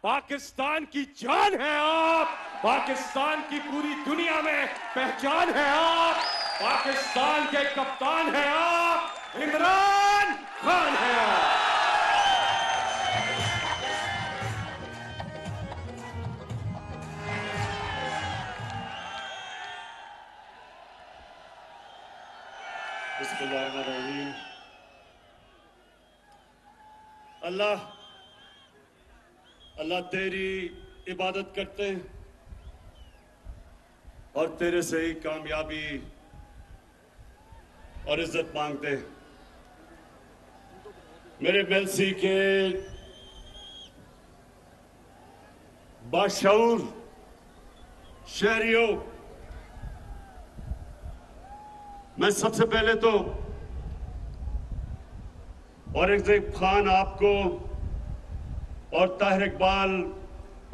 पाकिस्तान की जान है आप, पाकिस्तान की पूरी दुनिया में पहचान है आप, पाकिस्तान के कप्तान हैं आप, इमरान खान हैं आप। बिस्मिल्लाहिर्रहमानिर्रहीम। अल्लाह अल्लाह तेरी इबादत करते हैं और तेरे से ही कामयाबी और इज्जत मांगते हैं। मेरे मेलसी के बाशऊर शहरियों, मैं सबसे पहले तो औरंगजेब खान आपको और ताहिर इकबाल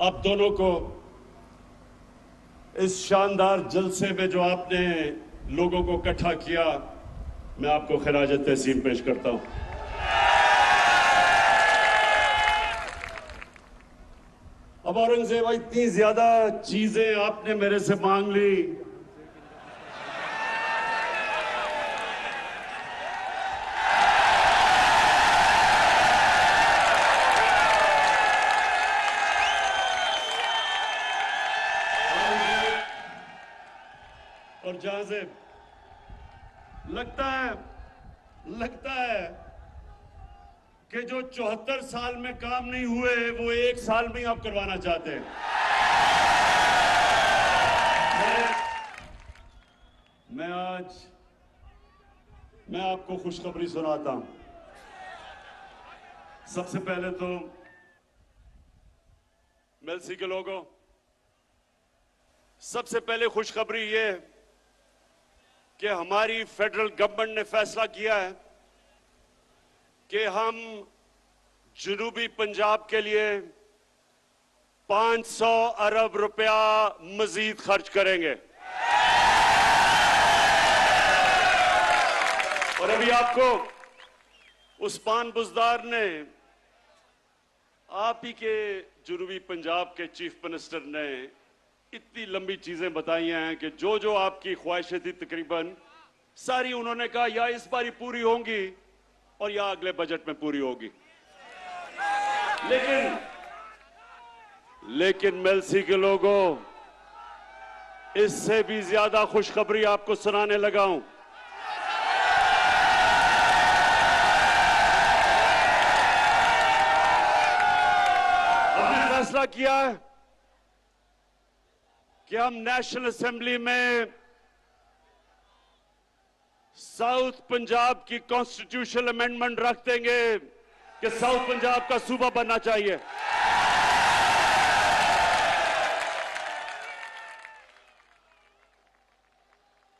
आप दोनों को इस शानदार जलसे में जो आपने लोगों को इकट्ठा किया, मैं आपको खिराज तहसीन पेश करता हूं। अब औरंगजेब, इतनी ज्यादा चीजें आपने मेरे से मांग ली, और जहां से लगता है कि जो 74 साल में काम नहीं हुए वो 1 साल में ही आप करवाना चाहते हैं। मैं आपको खुशखबरी सुनाता हूं। सबसे पहले तो मेलसी के लोगों, सबसे पहले खुशखबरी ये कि हमारी फेडरल गवर्नमेंट ने फैसला किया है कि हम जनूबी पंजाब के लिए 500 अरब रुपया मजीद खर्च करेंगे। और अभी आपको उस्मान बुज़दार ने, आप ही के जनूबी पंजाब के चीफ मिनिस्टर ने इतनी लंबी चीजें बताई हैं कि जो जो आपकी ख्वाहिशें थी तकरीबन सारी उन्होंने कहा या इस बारी पूरी होंगी और या अगले बजट में पूरी होगी। लेकिन मेलसी के लोगों, इससे भी ज्यादा खुशखबरी आपको सुनाने लगा हूं। हमने फैसला किया है कि हम नेशनल असेंबली में साउथ पंजाब की कॉन्स्टिट्यूशनल अमेंडमेंट रख देंगे कि साउथ पंजाब का सूबा बनना चाहिए।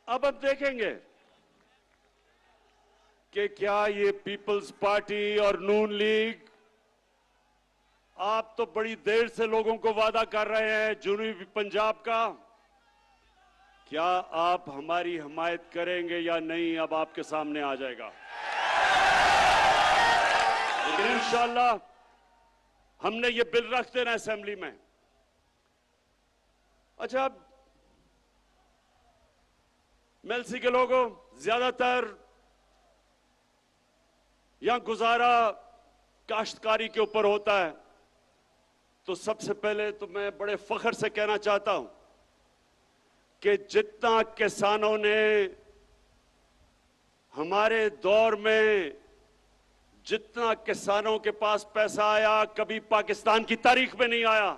अब हम देखेंगे कि क्या ये पीपल्स पार्टी और नून लीग, आप तो बड़ी देर से लोगों को वादा कर रहे हैं जनूबी पंजाब का, क्या आप हमारी हिमायत करेंगे या नहीं, अब आपके सामने आ जाएगा। लेकिन इंशाअल्लाह हमने ये बिल रख देना असेंबली में। अच्छा, अब मेलसी के लोगों, ज्यादातर यहां गुजारा काश्तकारी के ऊपर होता है, तो सबसे पहले तो मैं बड़े फख्र से कहना चाहता हूं कि जितना किसानों ने हमारे दौर में, जितना किसानों के पास पैसा आया कभी पाकिस्तान की तारीख में नहीं आया।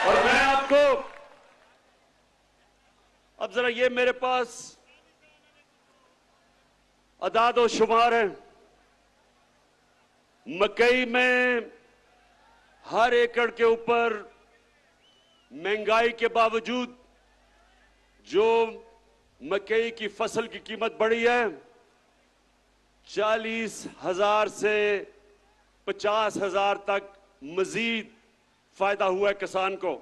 और मैं आपको अब जरा ये मेरे पास अदाद और शुमार है। मकई में हर एकड़ के ऊपर महंगाई के बावजूद जो मकई की फसल की कीमत बढ़ी है, 40,000 से 50,000 तक मजीद फायदा हुआ है किसान को।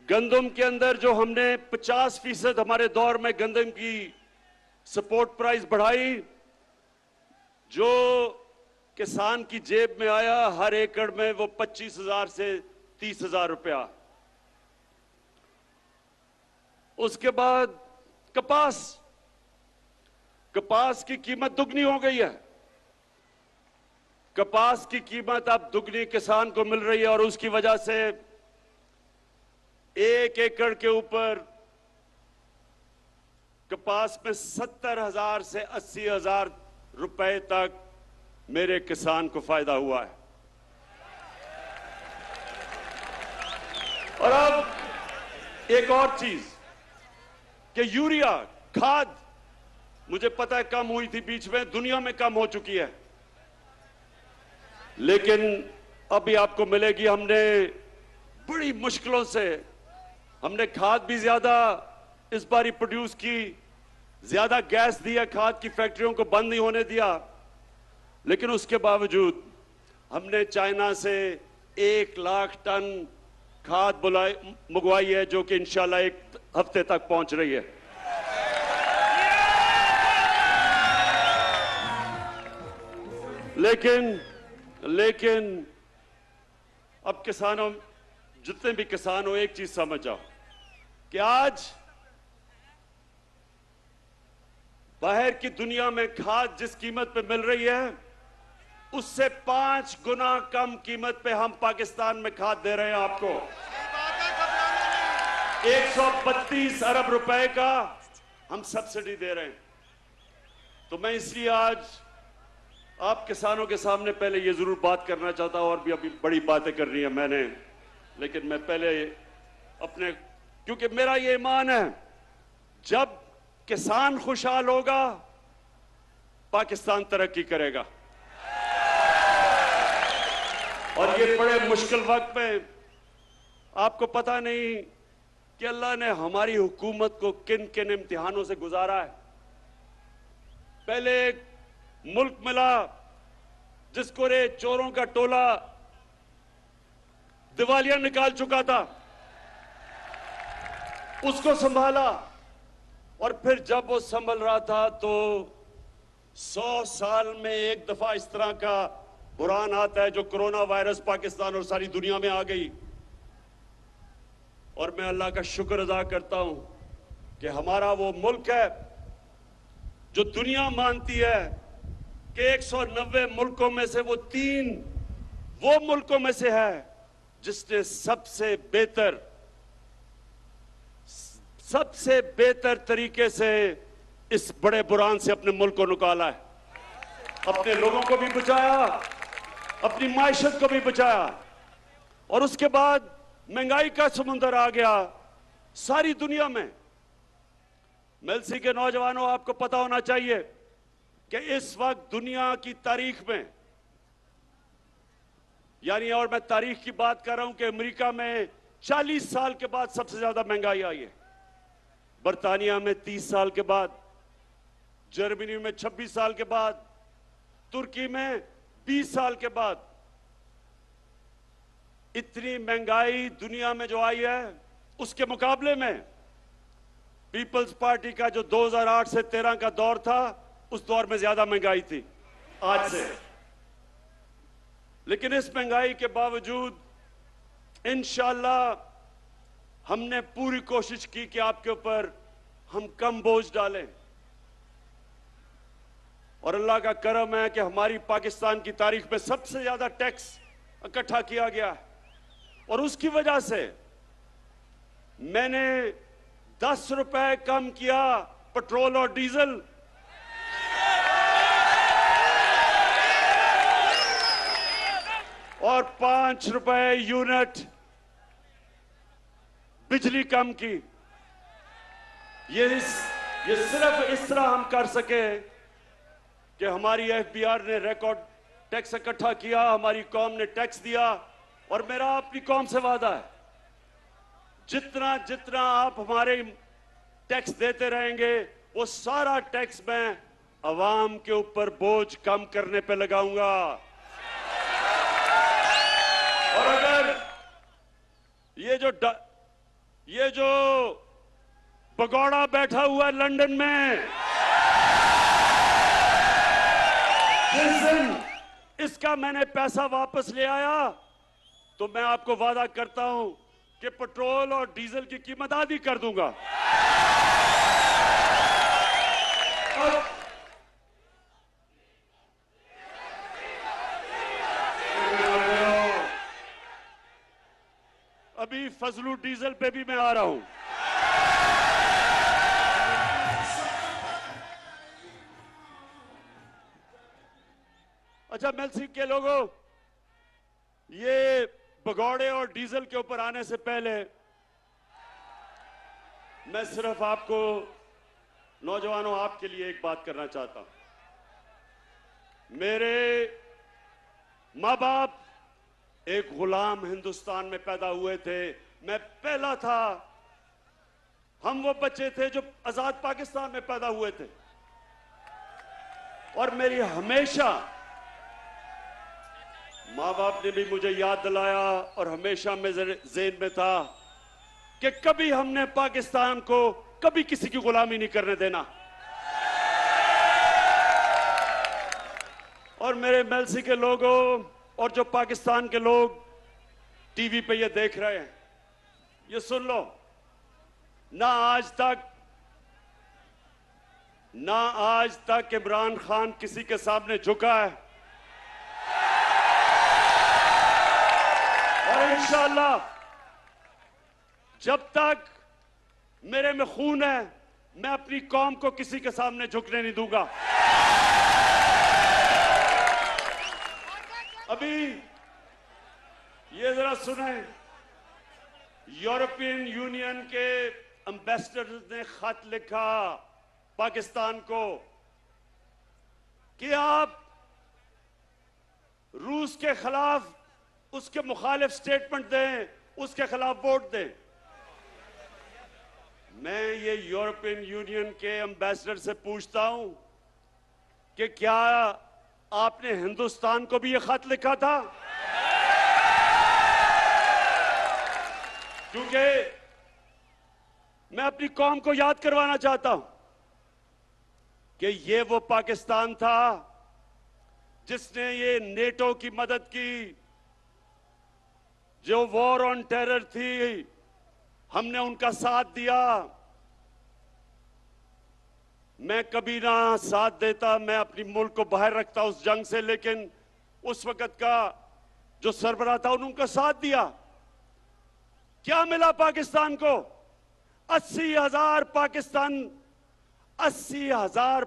गंदम के अंदर जो हमने 50% हमारे दौर में गंदम की सपोर्ट प्राइस बढ़ाई, जो किसान की जेब में आया हर एकड़ में वो 25,000 से 30,000 रुपया। उसके बाद कपास की कीमत दुगनी हो गई है। कपास की कीमत अब दुगनी किसान को मिल रही है और उसकी वजह से 1 एकड़ के ऊपर कपास में 70,000 से 80,000 रुपए तक मेरे किसान को फायदा हुआ है। और अब एक और चीज कि यूरिया खाद, मुझे पता है कम हुई थी बीच में, दुनिया में कम हो चुकी है, लेकिन अभी आपको मिलेगी। हमने बड़ी मुश्किलों से हमने खाद भी ज्यादा इस बारी प्रोड्यूस की, ज्यादा गैस दिया, खाद की फैक्ट्रियों को बंद नहीं होने दिया, लेकिन उसके बावजूद हमने चाइना से 1 लाख टन खाद मंगवाई है, जो कि इंशाल्लाह 1 हफ्ते तक पहुंच रही है। लेकिन अब किसानों, जितने भी किसान हो, एक चीज समझ जाओ कि आज बाहर की दुनिया में खाद जिस कीमत पे मिल रही है, उससे 5 गुना कम कीमत पे हम पाकिस्तान में खाद दे रहे हैं आपको। 132 अरब रुपए का हम सब्सिडी दे रहे हैं। तो मैं इसलिए आज आप किसानों के सामने पहले ये जरूर बात करना चाहता हूं, और भी अभी बड़ी बातें करनी है मैंने, लेकिन मैं पहले अपने, क्योंकि मेरा ये ईमान है, जब किसान खुशहाल होगा पाकिस्तान तरक्की करेगा। और ये बड़े मुश्किल वक्त में आपको पता नहीं कि अल्लाह ने हमारी हुकूमत को किन किन इम्तिहानों से गुजारा है। पहले एक मुल्क मिला जिसको रे चोरों का टोला दिवालिया निकाल चुका था, उसको संभाला, और फिर जब वो संभल रहा था तो 100 साल में एक दफा इस तरह का बुरान आता है, जो कोरोना वायरस पाकिस्तान और सारी दुनिया में आ गई। और मैं अल्लाह का शुक्र अदा करता हूं कि हमारा वो मुल्क है जो दुनिया मानती है कि 190 मुल्कों में से वो 3 वो मुल्कों में से है जिसने सबसे बेहतर तरीके से इस बड़े बुरान से अपने मुल्क को निकाला है, अपने लोगों को भी बचाया, अपनी माइशत को भी बचाया। और उसके बाद महंगाई का समुंदर आ गया सारी दुनिया में। मेलसी के नौजवानों, आपको पता होना चाहिए कि इस वक्त दुनिया की तारीख में, यानी, और मैं तारीख की बात कर रहा हूं कि अमेरिका में 40 साल के बाद सबसे ज्यादा महंगाई आई है, बर्तानिया में 30 साल के बाद, जर्मनी में 26 साल के बाद, तुर्की में 20 साल के बाद। इतनी महंगाई दुनिया में जो आई है, उसके मुकाबले में पीपल्स पार्टी का जो 2008 से 13 का दौर था, उस दौर में ज्यादा महंगाई थी आज से। लेकिन इस महंगाई के बावजूद इंशाअल्लाह हमने पूरी कोशिश की कि आपके ऊपर हम कम बोझ डालें, और अल्लाह का करम है कि हमारी पाकिस्तान की तारीख में सबसे ज्यादा टैक्स इकट्ठा किया गया, और उसकी वजह से मैंने 10 रुपए कम किया पेट्रोल और डीजल, और 5 रुपए यूनिट बिजली कम की। ये सिर्फ इस तरह हम कर सके कि हमारी एफबीआर ने रिकॉर्ड टैक्स इकट्ठा किया, हमारी कौम ने टैक्स दिया, और मेरा अपनी कौम से वादा है, जितना जितना आप हमारे टैक्स देते रहेंगे, वो सारा टैक्स मैं अवाम के ऊपर बोझ कम करने पे लगाऊंगा। और अगर ये जो भगौड़ा बैठा हुआ है लंदन में, जिस दिन इसका मैंने पैसा वापस ले आया तो मैं आपको वादा करता हूं कि पेट्रोल और डीजल की कीमत आधी कर दूंगा। अभी फजलू डीजल पे भी मैं आ रहा हूं। अच्छा मेलसी के लोगों, ये भगौड़े और डीजल के ऊपर आने से पहले मैं सिर्फ आपको नौजवानों आपके लिए एक बात करना चाहता हूं। मेरे मां बाप एक गुलाम हिंदुस्तान में पैदा हुए थे, मैं पहला था। हम वो बच्चे थे जो आजाद पाकिस्तान में पैदा हुए थे। और मेरी हमेशा मां बाप ने भी मुझे याद दिलाया और हमेशा मेरे ज़हन में था कि कभी हमने पाकिस्तान को कभी किसी की गुलामी नहीं करने देना। और मेरे मेलसी के लोगों और जो पाकिस्तान के लोग टीवी पे ये देख रहे हैं, ये सुन लो, ना आज तक इमरान खान किसी के सामने झुका है और इंशाअल्लाह जब तक मेरे में खून है मैं अपनी कौम को किसी के सामने झुकने नहीं दूंगा। अभी ये जरा सुने, यूरोपियन यूनियन के एम्बेसडर ने खत लिखा पाकिस्तान को कि आप रूस के खिलाफ उसके मुखालिफ स्टेटमेंट दें, उसके खिलाफ वोट दें। मैं ये यूरोपियन यूनियन के एम्बेसडर से पूछता हूं कि क्या आपने हिंदुस्तान को भी ये खत लिखा था? क्योंकि मैं अपनी कौम को याद करवाना चाहता हूं कि ये वो पाकिस्तान था जिसने ये नेटो की मदद की, जो वॉर ऑन टेरर थी हमने उनका साथ दिया। मैं कभी ना साथ देता, मैं अपनी मुल्क को बाहर रखता उस जंग से, लेकिन उस वक्त का जो सरबराह था उन्होंने उनका साथ दिया। क्या मिला पाकिस्तान को? 80,000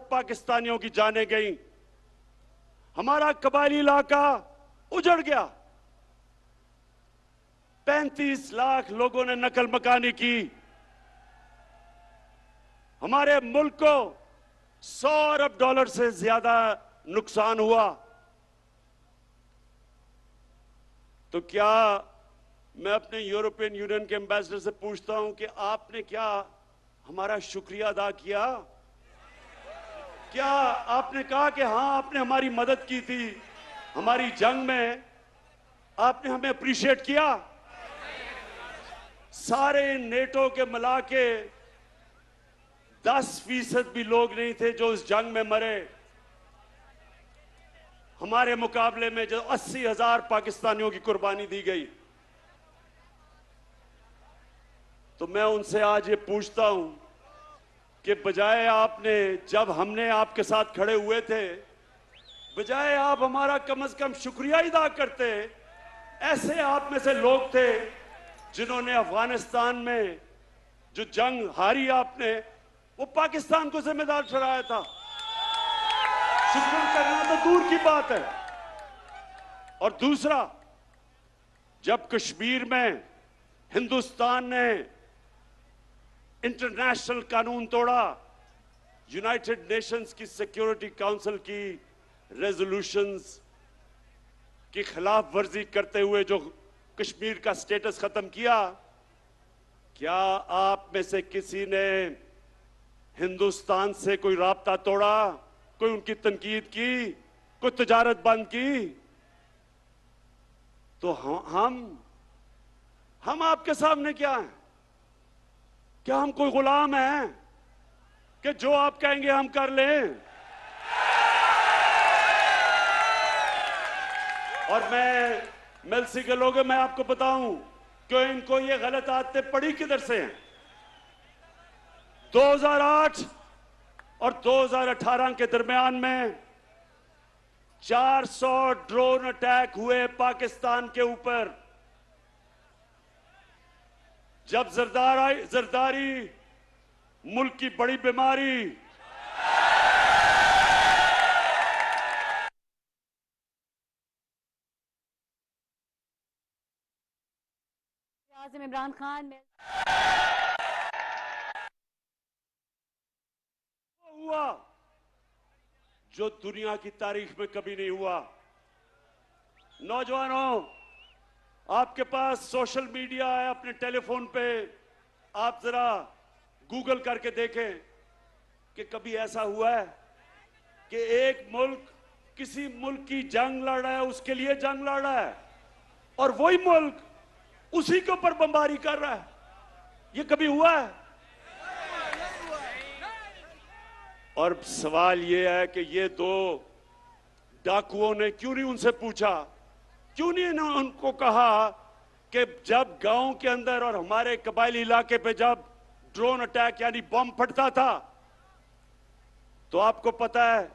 पाकिस्तानियों की जानें गई, हमारा कबायली इलाका उजड़ गया, 35 लाख लोगों ने नकल मकानी की, हमारे मुल्क को 100 अरब डॉलर से ज्यादा नुकसान हुआ। तो क्या मैं अपने यूरोपियन यूनियन के एम्बेसडर से पूछता हूं कि आपने क्या हमारा शुक्रिया अदा किया? क्या आपने कहा कि हां आपने हमारी मदद की थी, हमारी जंग में आपने हमें अप्रिशिएट किया? सारे नेटो के मिला के 10% भी लोग नहीं थे जो इस जंग में मरे। हमारे मुकाबले में जो 80,000 पाकिस्तानियों की कुर्बानी दी गई। तो मैं उनसे आज ये पूछता हूं कि बजाय आपने, जब हमने आपके साथ खड़े हुए थे, बजाय आप हमारा कम से कम शुक्रिया अदा करते, ऐसे आप में से लोग थे जिन्होंने अफगानिस्तान में जो जंग हारी आपने, वो पाकिस्तान को जिम्मेदार ठहराया था। शुक्र करना तो दूर की बात है। और दूसरा, जब कश्मीर में हिंदुस्तान ने इंटरनेशनल कानून तोड़ा, यूनाइटेड नेशंस की सिक्योरिटी काउंसिल की रेजोल्यूशंस की खिलाफ वर्जी करते हुए जो कश्मीर का स्टेटस खत्म किया, क्या आप में से किसी ने हिंदुस्तान से कोई राब्ता तोड़ा, कोई उनकी तनकीद की, कोई तजारत बंद की? तो हम आपके सामने क्या हैं? क्या हम कोई गुलाम हैं कि जो आप कहेंगे हम कर लें? और मैं मिलसी के लोगों, मैं आपको बताऊं कि इनको ये गलत आदतें पड़ी किधर से हैं। 2008 और 2018 के दरमियान में 400 ड्रोन अटैक हुए पाकिस्तान के ऊपर। जब जरदारी मुल्क की बड़ी बीमारी, आज़म इमरान खान हुआ जो दुनिया की तारीख में कभी नहीं हुआ। नौजवानों, आपके पास सोशल मीडिया है, अपने टेलीफोन पे आप जरा गूगल करके देखें कि कभी ऐसा हुआ है कि एक मुल्क किसी मुल्क की जंग लड़ रहा है, उसके लिए जंग लड़ रहा है, और वही मुल्क उसी के ऊपर बमबारी कर रहा है। ये कभी हुआ है? और सवाल ये है कि ये दो डाकुओं ने क्यों नहीं उनसे पूछा, क्यों नहीं उनको कहा कि जब गांव के अंदर और हमारे कबायली इलाके पे जब ड्रोन अटैक यानी बम फटता था, तो आपको पता है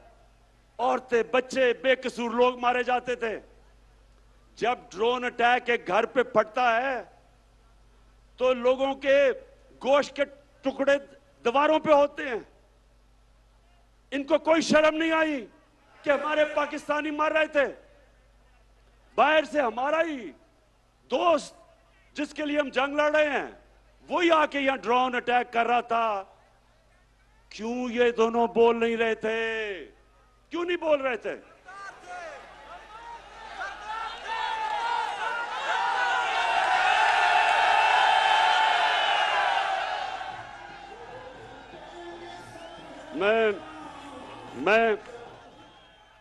औरतें, बच्चे, बेकसूर लोग मारे जाते थे। जब ड्रोन अटैक एक घर पे फटता है तो लोगों के गोश्त के टुकड़े दीवारों पे होते हैं। इनको कोई शर्म नहीं आई कि हमारे पाकिस्तानी मर रहे थे। बाहर से हमारा ही दोस्त जिसके लिए हम जंग लड़ रहे हैं, वही आके यहां ड्रोन अटैक कर रहा था। क्यों ये दोनों बोल नहीं रहे थे? क्यों नहीं बोल रहे थे?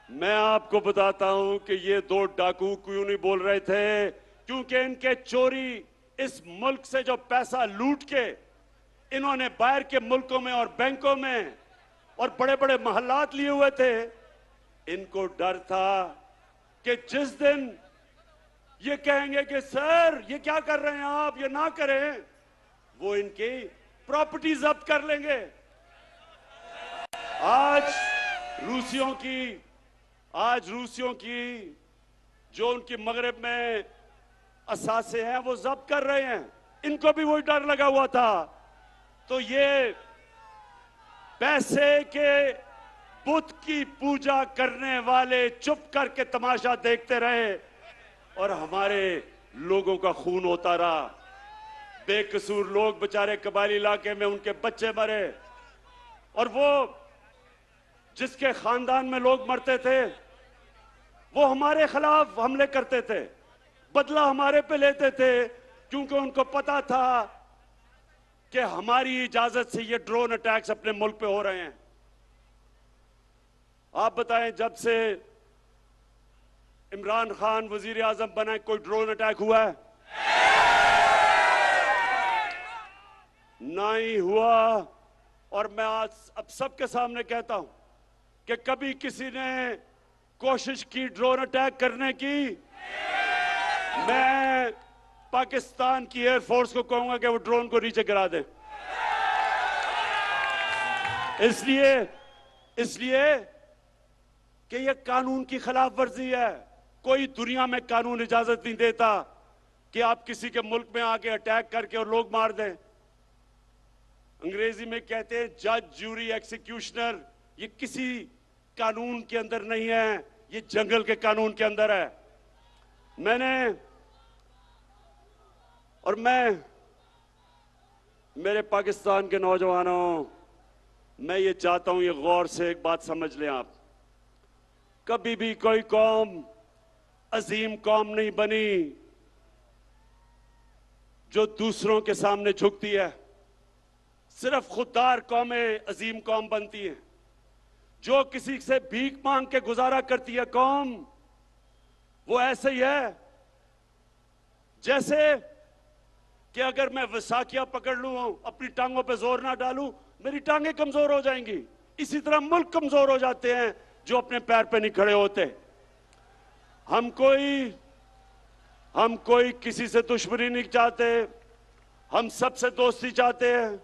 मैं आपको बताता हूं कि ये दो डाकू क्यों नहीं बोल रहे थे, क्योंकि इनके चोरी इस मुल्क से जो पैसा लूट के इन्होंने बाहर के मुल्कों में और बैंकों में और बड़े बड़े महल्लात लिए हुए थे, इनको डर था कि जिस दिन ये कहेंगे कि सर ये क्या कर रहे हैं आप, ये ना करें, वो इनकी प्रॉपर्टी जब्त कर लेंगे। आज रूसियों की जो उनकी मगरब में असासे हैं वो जब्त कर रहे हैं। इनको भी वही डर लगा हुआ था। तो ये पैसे के बुत की पूजा करने वाले चुप करके तमाशा देखते रहे और हमारे लोगों का खून होता रहा। बेकसूर लोग बेचारे कबायली इलाके में उनके बच्चे मरे, और वो जिसके खानदान में लोग मरते थे वो हमारे खिलाफ हमले करते थे, बदला हमारे पे लेते थे, क्योंकि उनको पता था कि हमारी इजाजत से ये ड्रोन अटैक्स अपने मुल्क पे हो रहे हैं। आप बताएं, जब से इमरान खान वजीर आजम बना कोई ड्रोन अटैक हुआ है? ना ही हुआ। और मैं आज अब सबके सामने कहता हूं कि कभी किसी ने कोशिश की ड्रोन अटैक करने की, मैं पाकिस्तान की एयरफोर्स को कहूंगा कि वो ड्रोन को नीचे गिरा दे। इसलिए कि ये कानून की खिलाफ वर्जी है। कोई दुनिया में कानून इजाजत नहीं देता कि आप किसी के मुल्क में आके अटैक करके और लोग मार दें। अंग्रेजी में कहते हैं जज, ज्यूरी, एक्सिक्यूशनर। ये किसी कानून के अंदर नहीं है, ये जंगल के कानून के अंदर है। मैं मेरे पाकिस्तान के नौजवानों, मैं ये चाहता हूं, ये गौर से एक बात समझ लें आप। कभी भी कोई कौम अजीम कौम नहीं बनी जो दूसरों के सामने झुकती है। सिर्फ खुददार कौमें अजीम कौम बनती हैं। जो किसी से भीख मांग के गुजारा करती है कौम, वो ऐसे ही है जैसे कि अगर मैं वसाखिया पकड़ लूं, अपनी टांगों पे जोर ना डालूं, मेरी टांगें कमजोर हो जाएंगी। इसी तरह मुल्क कमजोर हो जाते हैं जो अपने पैर पे नहीं खड़े होते। हम कोई किसी से दुश्मनी नहीं चाहते, हम सबसे दोस्ती चाहते हैं।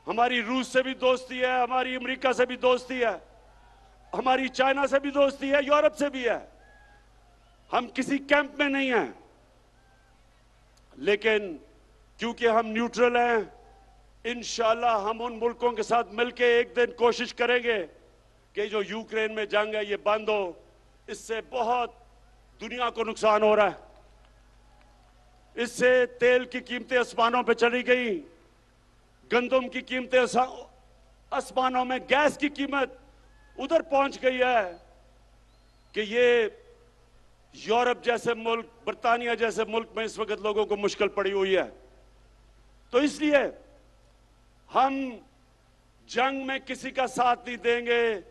हमारी रूस से भी दोस्ती है, हमारी अमेरिका से भी दोस्ती है, हमारी चाइना से भी दोस्ती है, यूरोप से भी है। हम किसी कैंप में नहीं हैं, लेकिन क्योंकि हम न्यूट्रल हैं, इंशाल्लाह हम उन मुल्कों के साथ मिलकर एक दिन कोशिश करेंगे कि जो यूक्रेन में जंग है ये बंद हो। इससे बहुत दुनिया को नुकसान हो रहा है। इससे तेल की कीमतें आसमानों पे चली गई, गंदम की कीमतें आसमानों में, गैस की कीमत उधर पहुंच गई है कि ये यूरोप जैसे मुल्क, बर्तानिया जैसे मुल्क में इस वक्त लोगों को मुश्किल पड़ी हुई है। तो इसलिए हम जंग में किसी का साथ नहीं देंगे,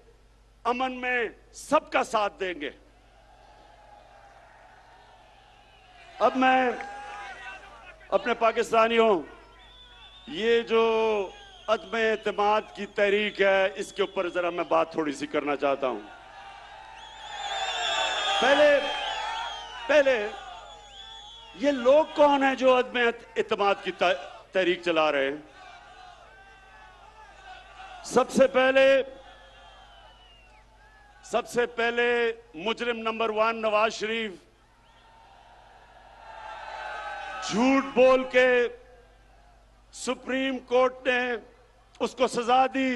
अमन में सबका साथ देंगे। अब मैं अपने पाकिस्तानियों, ये जो अदम एतमाद की तहरीक है, इसके ऊपर जरा मैं बात थोड़ी सी करना चाहता हूं। पहले ये लोग कौन है जो अदम एतमाद की तहरीक चला रहे हैं? सबसे पहले मुजरिम नंबर 1 नवाज शरीफ झूठ बोल के सुप्रीम कोर्ट ने उसको सजा दी,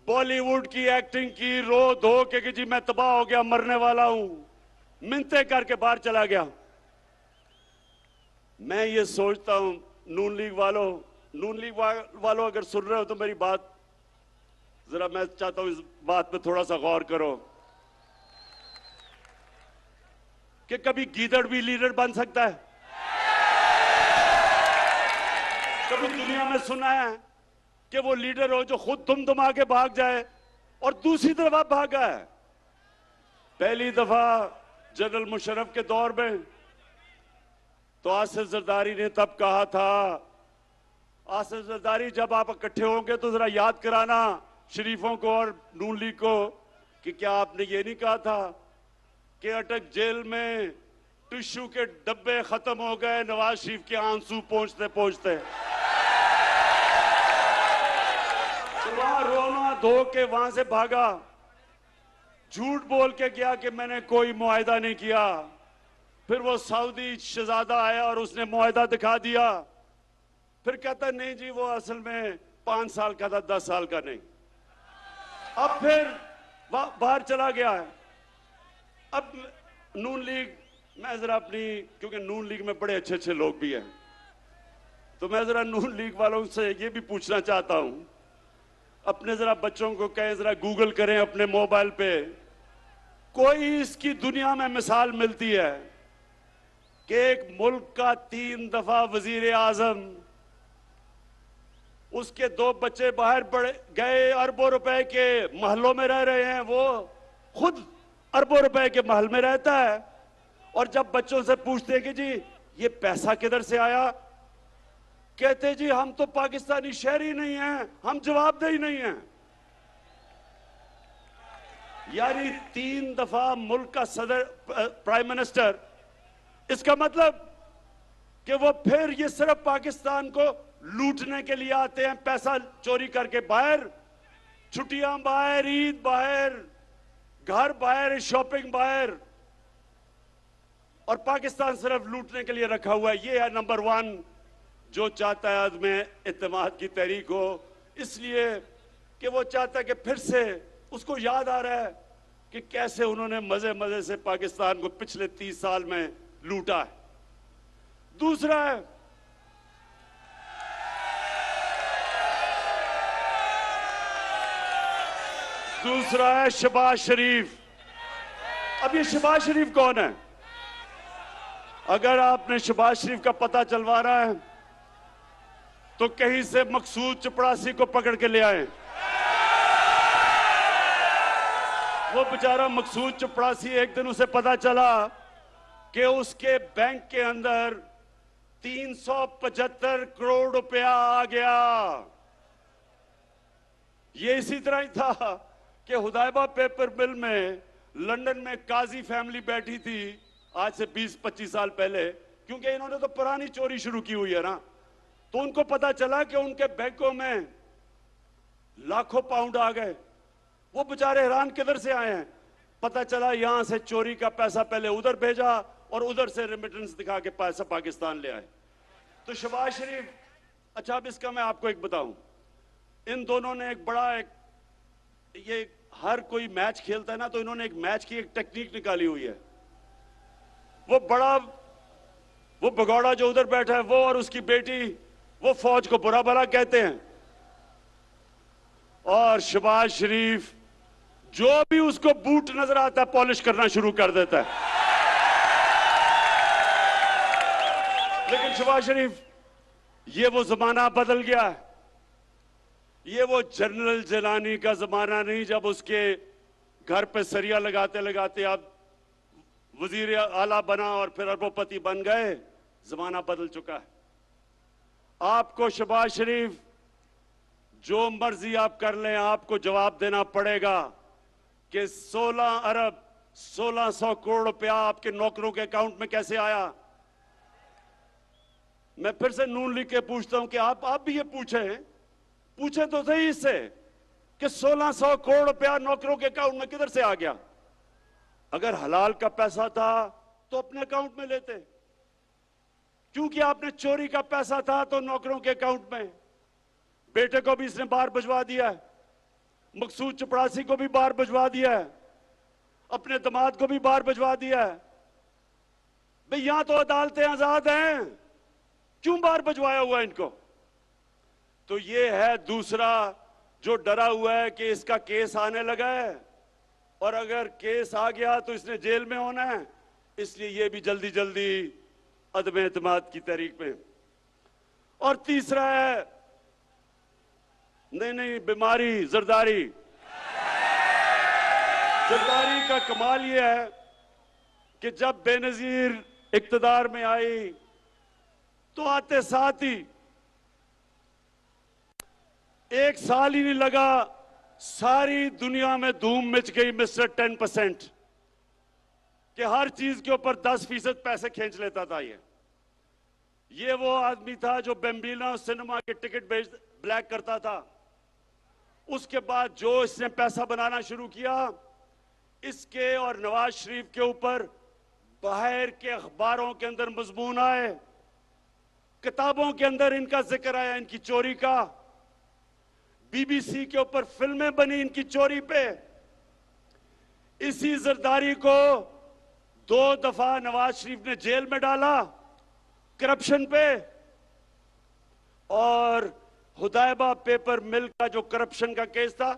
बॉलीवुड की एक्टिंग की, रो धो के कि जी मैं तबाह हो गया, मरने वाला हूं, मिन्नतें करके बाहर चला गया। मैं ये सोचता हूं, नून लीग वालों अगर सुन रहे हो तो मेरी बात जरा, मैं चाहता हूं इस बात पे थोड़ा सा गौर करो कि कभी गीदड़ भी लीडर बन सकता है? कभी दुनिया में सुना है कि वो लीडर हो जो खुद दुम के भाग जाए और दूसरी दफा भागा है? पहली दफा जनरल मुशर्रफ के दौर में तो आसिफ जरदारी ने तब कहा था, आसिफ जरदारी जब आप इकट्ठे होंगे तो जरा याद कराना शरीफों को और नून लीग को कि क्या आपने ये नहीं कहा था कि अटक जेल में टिश्यू के डब्बे खत्म हो गए नवाज शरीफ के आंसू पहुंचते पहुंचते। तो वहां रोना धो के वहां से भागा, झूठ बोल के गया कि मैंने कोई मुआहिदा नहीं किया। फिर वो सऊदी शहजादा आया और उसने मुआहिदा दिखा दिया। फिर कहता नहीं जी वो असल में 5 साल का था, 10 साल का नहीं। अब फिर बाहर चला गया है। अब नून लीग, मैं जरा अपनी, क्योंकि नून लीग में बड़े अच्छे अच्छे लोग भी हैं, तो मैं जरा नून लीग वालों से ये भी पूछना चाहता हूं, अपने जरा बच्चों को कहें जरा गूगल करें अपने मोबाइल पे, कोई इसकी दुनिया में मिसाल मिलती है कि एक मुल्क का 3 दफा वजीर आजम, उसके 2 बच्चे बाहर गए, अरबों रुपए के महलों में रह रहे हैं, वो खुद अरबों रुपए के महल में रहता है, और जब बच्चों से पूछते हैं कि जी ये पैसा किधर से आया, कहते जी हम तो पाकिस्तानी शहरी नहीं हैं, हम जवाबदेही नहीं हैं। यानी 3 दफा मुल्क का सदर, प्राइम मिनिस्टर, इसका मतलब कि वो फिर ये सिर्फ पाकिस्तान को लूटने के लिए आते हैं, पैसा चोरी करके बाहर, छुट्टियां बाहर, ईद बाहर, घर बाहर, शॉपिंग बाहर, और पाकिस्तान सिर्फ लूटने के लिए रखा हुआ है। ये है नंबर 1 जो चाहता है अदम एतमाद की तहरीक हो, इसलिए कि वो चाहता है कि फिर से उसको याद आ रहा है कि कैसे उन्होंने मजे मजे से पाकिस्तान को पिछले 30 साल में लूटा है। दूसरा है शहबाज शरीफ। अब ये शहबाज शरीफ कौन है? अगर आपने शहबाज शरीफ का पता चलवाना है तो कहीं से मकसूद चपड़ासी को पकड़ के ले आए। वो बेचारा मकसूद चपड़ासी, एक दिन उसे पता चला कि उसके बैंक के अंदर 375 करोड़ रुपया आ गया। ये इसी तरह ही था कि हुदैबा पेपर मिल में लंदन में काजी फैमिली बैठी थी आज से 20-25 साल पहले, क्योंकि इन्होंने तो पुरानी चोरी शुरू की हुई है ना, तो उनको पता चला कि उनके बैंकों में लाखों पाउंड आ गए। वो बेचारे हैरान, किधर से आए हैं? पता चला यहां से चोरी का पैसा पहले उधर भेजा और उधर से रेमिटेंस दिखा के पैसा पाकिस्तान ले आए। तो शहबाज शरीफ, अच्छा अब इसका मैं आपको एक बताऊं, इन दोनों ने एक बड़ा ये हर कोई मैच खेलता है ना, तो इन्होंने एक मैच की एक टेक्निक निकाली हुई है। वो भगौड़ा जो उधर बैठा है, वो और उसकी बेटी, वो फौज को बुरा भला कहते हैं, और शहबाज शरीफ जो भी उसको बूट नजर आता है पॉलिश करना शुरू कर देता है। लेकिन शहबाज शरीफ, ये वो जमाना बदल गया है। ये वो जनरल जिलानी का जमाना नहीं जब उसके घर पे सरिया लगाते लगाते आप वजीर आला बना और फिर अरबोपति बन गए। जमाना बदल चुका है। आपको शहबाज शरीफ जो मर्जी आप कर लें, आपको जवाब देना पड़ेगा कि 16 अरब 1600 करोड़ रुपया आपके नौकरों के अकाउंट में कैसे आया। मैं फिर से नून लिख के पूछता हूं कि आप भी ये पूछे तो सही इससे कि 1600 करोड़ रुपया नौकरों के अकाउंट में किधर से आ गया। अगर हलाल का पैसा था तो अपने अकाउंट में लेते, क्योंकि आपने चोरी का पैसा था तो नौकरों के अकाउंट में। बेटे को भी इसने बाहर भिजवा दिया है, मकसूद चपड़ासी को भी बाहर भिजवा दिया है, अपने दामाद को भी बाहर भिजवा दिया है। भाई यहां तो अदालतें आजाद हैं, क्यों बाहर भिजवाया हुआ है इनको? तो ये है दूसरा जो डरा हुआ है कि इसका केस आने लगा है और अगर केस आ गया तो इसने जेल में होना है, इसलिए ये भी जल्दी जल्दी अदम एतमाद की तहरीक में। और तीसरा है नहीं बीमारी, जरदारी। जरदारी का कमाल यह है कि जब बेनजीर इक्तदार में आई तो आते साथ ही एक साल ही नहीं लगा, सारी दुनिया में धूम मच गई मिस्टर 10% कि हर चीज के ऊपर 10% पैसे खींच लेता था। ये वो आदमी था जो बेम्बिना सिनेमा के टिकट ब्लैक करता था। उसके बाद जो इसने पैसा बनाना शुरू किया, इसके और नवाज शरीफ के ऊपर बाहर के अखबारों के अंदर मजमून आए, किताबों के अंदर इनका जिक्र आया, इनकी चोरी का। बीबीसी के ऊपर फिल्में बनी इनकी चोरी पे। इसी जरदारी को 2 दफा नवाज शरीफ ने जेल में डाला करप्शन पे, और हुदैबा पेपर मिल का जो करप्शन का केस था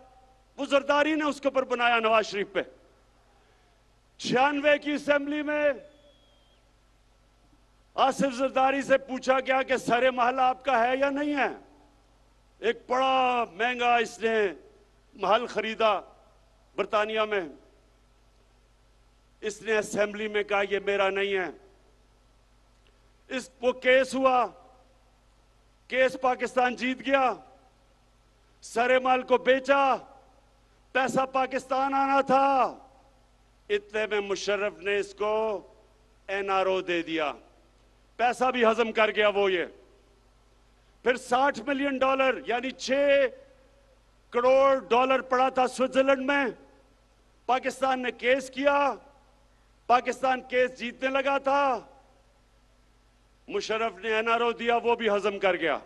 वो जरदारी ने उसके ऊपर बनाया नवाज शरीफ पे। 96 की असेंबली में आसिफ जरदारी से पूछा गया कि सारे महल आपका है या नहीं है। एक बड़ा महंगा इसने महल खरीदा बर्तानिया में। इसने असेंबली में कहा ये मेरा नहीं है। वो केस हुआ, केस पाकिस्तान जीत गया, सारे माल को बेचा, पैसा पाकिस्तान आना था। इतने में मुशर्रफ ने इसको एनआरओ दे दिया, पैसा भी हजम कर गया वो। ये फिर $60 मिलियन यानी $6 करोड़ पड़ा था स्विट्जरलैंड में। पाकिस्तान ने केस किया, पाकिस्तान केस जीतने लगा था, मुशर्रफ ने एनआरओ दिया, वो भी हजम कर गया।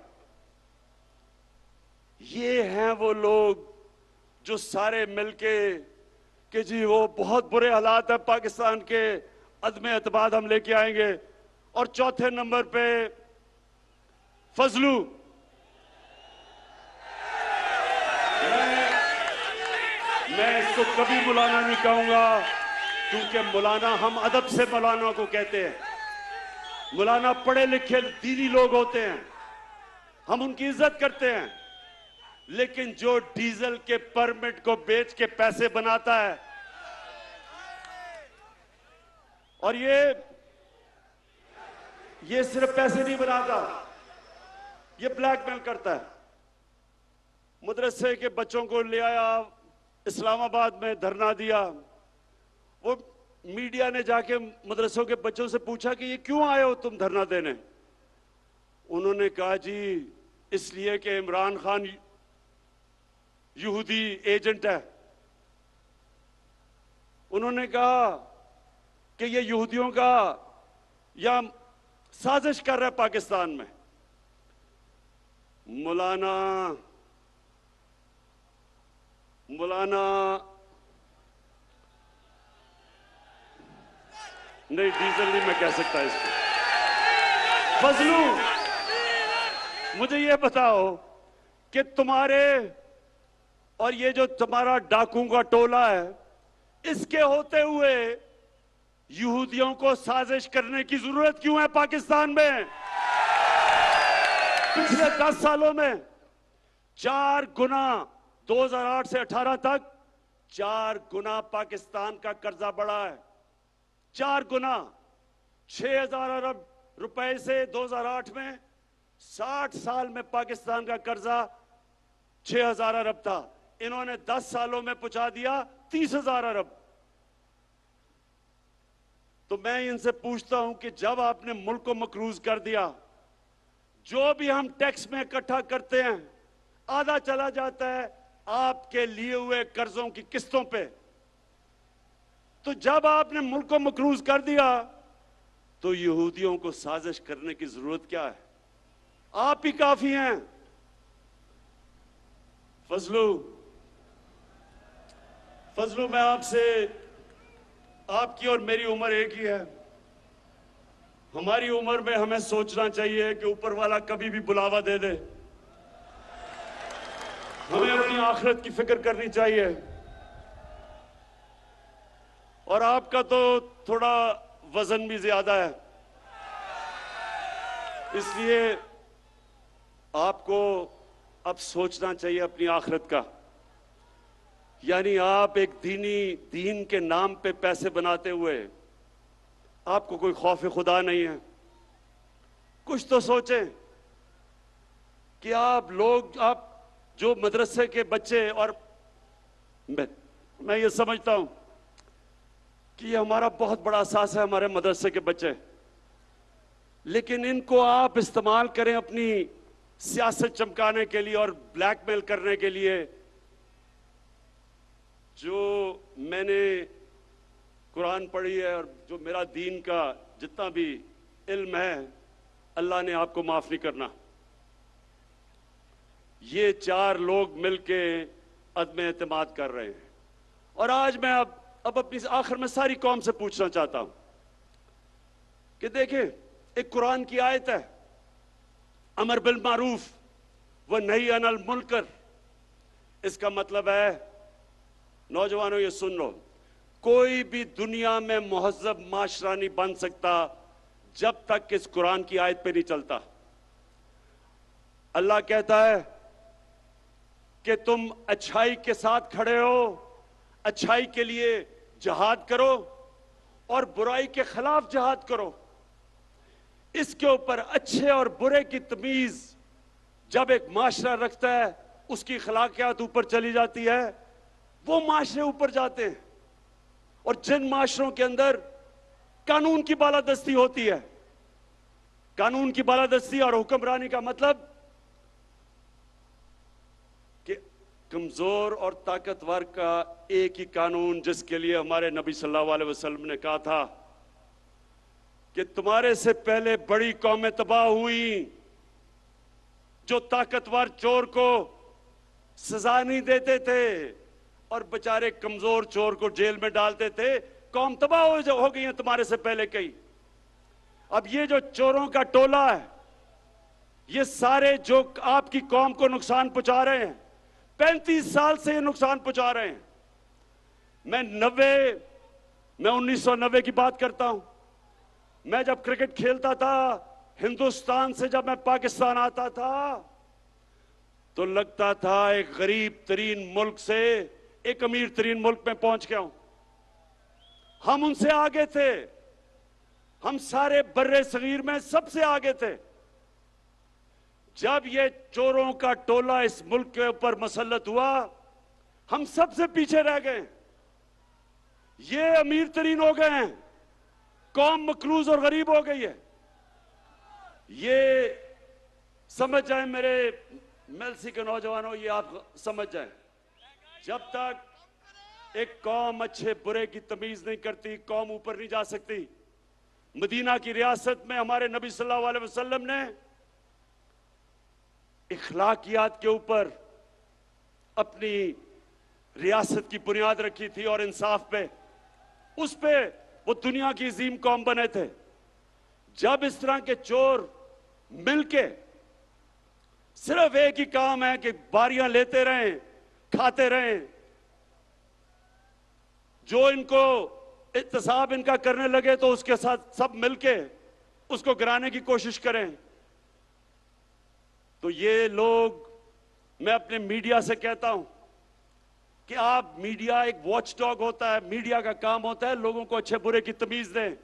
ये हैं वो लोग जो सारे मिलके कि जी वो बहुत बुरे हालात है पाकिस्तान के, अदम एतमाद हम लेके आएंगे। और चौथे नंबर पे फजलू। मैं इसको कभी मौलाना नहीं कहूंगा, क्योंकि मौलाना, हम अदब से मौलाना को कहते हैं। मौलाना पढ़े लिखे दीनी लोग होते हैं, हम उनकी इज्जत करते हैं। लेकिन जो डीजल के परमिट को बेच के पैसे बनाता है, और ये सिर्फ पैसे नहीं बनाता, ये ब्लैकमेल करता है। मदरसे के बच्चों को ले आया, इस्लामाबाद में धरना दिया, वो मीडिया ने जाके मदरसों के बच्चों से पूछा कि ये क्यों आए हो तुम धरना देने? उन्होंने कहा जी इसलिए कि इमरान खान यहूदी एजेंट है। उन्होंने कहा कि ये यहूदियों का या साजिश कर रहा है पाकिस्तान में। मौलाना नहीं, डीजल नहीं मैं कह सकता इसको। फजलू, मुझे ये बताओ कि तुम्हारे और ये जो तुम्हारा डाकुओं का टोला है, इसके होते हुए यहूदियों को साजिश करने की जरूरत क्यों है पाकिस्तान में? पिछले 10 सालों में 4 गुना, 2008 से 18 तक 4 गुना पाकिस्तान का कर्जा बढ़ा है। 4 गुना। 6,000 अरब रुपए से 2008 में 60 साल में पाकिस्तान का कर्जा 6,000 अरब था। इन्होंने 10 सालों में पहुंचा दिया 30,000 अरब। तो मैं इनसे पूछता हूं कि जब आपने मुल्क को मकरूज कर दिया, जो भी हम टैक्स में इकट्ठा करते हैं आधा चला जाता है आपके लिए हुए कर्जों की किस्तों पे। तो जब आपने मुल्क को मकरूज कर दिया तो यहूदियों को साजिश करने की जरूरत क्या है? आप ही काफी हैं। फजलू, मैं आपसे, आपकी और मेरी उम्र एक ही है। हमारी उम्र में हमें सोचना चाहिए कि ऊपर वाला कभी भी बुलावा दे दे। हमें अपनी आखिरत की फिक्र करनी चाहिए। और आपका तो थोड़ा वजन भी ज्यादा है, इसलिए आपको अब सोचना चाहिए अपनी आखिरत का। यानी आप एक दीन के नाम पे पैसे बनाते हुए आपको कोई खौफ खुदा नहीं है। कुछ तो सोचें कि आप जो मदरसे के बच्चे, और मैं ये समझता हूं कि ये हमारा बहुत बड़ा असास है, हमारे मदरसे के बच्चे, लेकिन इनको आप इस्तेमाल करें अपनी सियासत चमकाने के लिए और ब्लैकमेल करने के लिए। जो मैंने कुरान पढ़ी है और जो मेरा दीन का जितना भी इल्म है, अल्लाह ने आपको माफ नहीं करना। ये 4 लोग मिलके अदम एतमाद कर रहे हैं। और आज मैं अब अपनी आखिर में सारी कौम से पूछना चाहता हूं कि देखें, एक कुरान की आयत है, अमर बिल मारूफ व नही अनिल मुनकर। इसका मतलब है, नौजवानों ये सुन लो, कोई भी दुनिया में मुहज्जब माशरा नहीं बन सकता जब तक इस कुरान की आयत पे नहीं चलता। अल्लाह कहता है कि तुम अच्छाई के साथ खड़े हो, अच्छाई के लिए जिहाद करो और बुराई के खिलाफ जिहाद करो। इसके ऊपर अच्छे और बुरे की तमीज जब एक माशरा रखता है, उसकी अखलाकियात ऊपर चली जाती है, वो माशरे ऊपर जाते हैं। और जिन माशरों के अंदर कानून की बालादस्ती होती है, कानून की बालादस्ती और हुक्मरानी का मतलब कि कमजोर और ताकतवर का एक ही कानून, जिसके लिए हमारे नबी सल्लल्लाहु अलैहि वसल्लम ने कहा था कि तुम्हारे से पहले बड़ी कौमें तबाह हुई जो ताकतवर चोर को सजा नहीं देते थे और बेचारे कमजोर चोर को जेल में डालते थे। कौम तबाह हो गई है तुम्हारे से पहले कई। अब ये जो चोरों का टोला है, ये सारे जो आपकी कौम को नुकसान पहुंचा रहे हैं, 35 साल से ये नुकसान पहुंचा रहे हैं। मैं 1990 की बात करता हूं। मैं जब क्रिकेट खेलता था, हिंदुस्तान से जब मैं पाकिस्तान आता था, तो लगता था एक गरीब तरीन मुल्क से एक अमीर तरीन मुल्क में पहुंच गया हूं। हम उनसे आगे थे, हम सारे बर्रे सगीर में सबसे आगे थे। जब ये चोरों का टोला इस मुल्क के ऊपर मसल्लत हुआ, हम सबसे पीछे रह गए। ये अमीर तरीन हो गए हैं, कौम मकरूज और गरीब हो गई है। ये समझ जाए मेरे मेलसी के नौजवानों, ये आप समझ जाए, जब तक एक कौम अच्छे बुरे की तमीज नहीं करती, कौम ऊपर नहीं जा सकती। मदीना की रियासत में हमारे नबी सल्लल्लाहु अलैहि वसल्लम ने इखलाकियात के ऊपर अपनी रियासत की बुनियाद रखी थी और इंसाफ पे, उस पे वो दुनिया की अजीम कौम बने थे। जब इस तरह के चोर मिलके सिर्फ एक ही काम है कि बारियां लेते रहें, खाते रहें, जो इनको इत्तेसाब इनका करने लगे तो उसके साथ सब मिलके उसको गिराने की कोशिश करें, तो ये लोग, मैं अपने मीडिया से कहता हूं कि आप, मीडिया एक वॉच डॉग होता है, मीडिया का काम होता है लोगों को अच्छे बुरे की तमीज दें।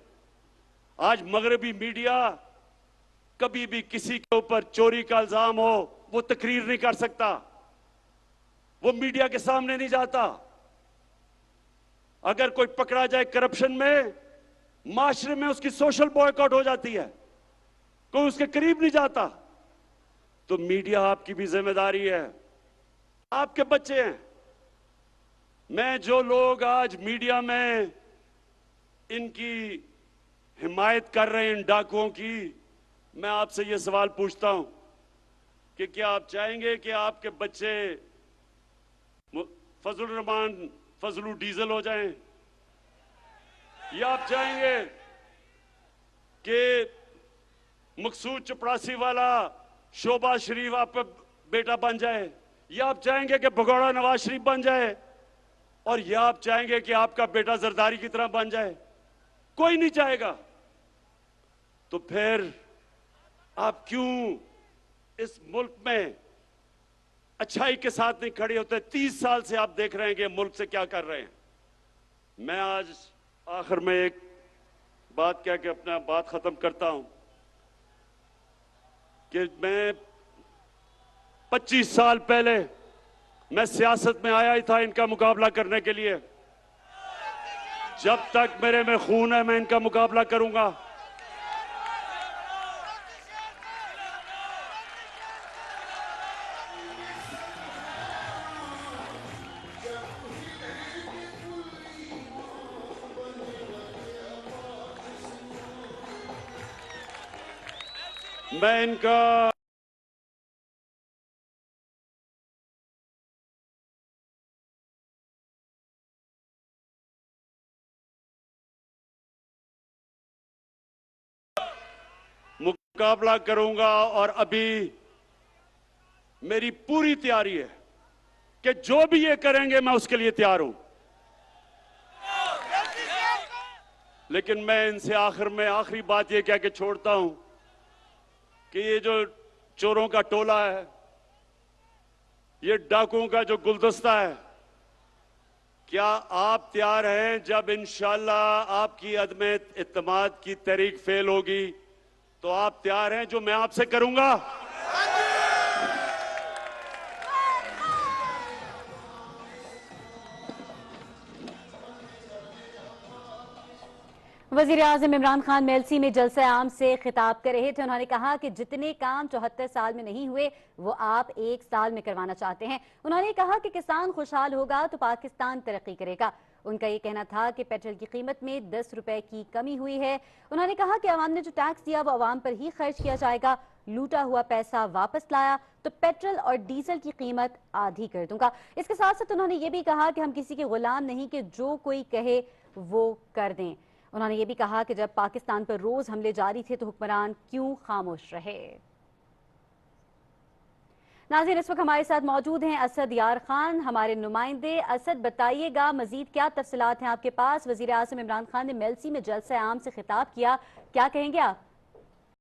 आज मगरबी मीडिया कभी भी किसी के ऊपर चोरी का इल्जाम हो वो तकरीर नहीं कर सकता, वो मीडिया के सामने नहीं जाता। अगर कोई पकड़ा जाए करप्शन में, माशरे में उसकी सोशल बॉयकॉट हो जाती है, कोई उसके करीब नहीं जाता। तो मीडिया आपकी भी जिम्मेदारी है, आपके बच्चे हैं। मैं, जो लोग आज मीडिया में इनकी हिमायत कर रहे हैं, इन डाकुओं की, मैं आपसे ये सवाल पूछता हूं कि क्या आप चाहेंगे कि आपके बच्चे फजलुर रहमान फजलू डीजल हो जाएं, या आप चाहेंगे कि मकसूद चपरासी वाला शोबाज शरीफ आपका बेटा बन जाए, या आप चाहेंगे कि भगोड़ा नवाज शरीफ बन जाए, और या आप चाहेंगे कि आपका बेटा जरदारी की तरह बन जाए? कोई नहीं चाहेगा। तो फिर आप क्यों इस मुल्क में अच्छाई के साथ नहीं खड़े होते? 30 साल से आप देख रहे हैं कि मुल्क से क्या कर रहे हैं। मैं आज आखिर में एक बात कह के अपना बात खत्म करता हूं कि मैं 25 साल पहले मैं सियासत में आया ही था इनका मुकाबला करने के लिए। जब तक मेरे में खून है मैं इनका मुकाबला करूंगा। मैं इनका मुकाबला करूंगा, और अभी मेरी पूरी तैयारी है कि जो भी ये करेंगे मैं उसके लिए तैयार हूं। लेकिन मैं इनसे आखिर में आखिरी बात ये कह के छोड़ता हूं कि ये जो चोरों का टोला है, ये डाकुओं का जो गुलदस्ता है, क्या आप तैयार हैं जब इंशाअल्लाह आपकी अदम इत्तेमाद की तहरीक फेल होगी तो आप तैयार हैं जो मैं आपसे करूंगा? वज़ीर-ए-आज़म इमरान खान मेलसी में जलसा आम से खिताब कर रहे थे। उन्होंने कहा कि जितने काम 74 साल में नहीं हुए वो आप 1 साल में करवाना चाहते हैं। उन्होंने कहा कि किसान खुशहाल होगा तो पाकिस्तान तरक्की करेगा। उनका ये कहना था कि पेट्रोल की कीमत में 10 रुपए की कमी हुई है। उन्होंने कहा कि अवाम ने जो टैक्स दिया वो अवाम पर ही खर्च किया जाएगा। लूटा हुआ पैसा वापस लाया तो पेट्रोल और डीजल की कीमत आधी कर दूंगा। इसके साथ साथ उन्होंने ये भी कहा कि हम किसी के गुलाम नहीं कि जो कोई कहे वो कर दें। उन्होंने ये भी कहा कि जब पाकिस्तान पर रोज हमले जारी थे तो हुक्मरान क्यों खामोश रहे। नाज़रीन, इस वक्त हमारे साथ मौजूद हैं असद यार खान, हमारे नुमाइंदे। असद, बताइएगा मजीद क्या तफसीलात हैं आपके पास? वज़ीर-ए-आज़म इमरान खान ने मेलसी में जलसा आम से खिताब किया, क्या कहेंगे आप?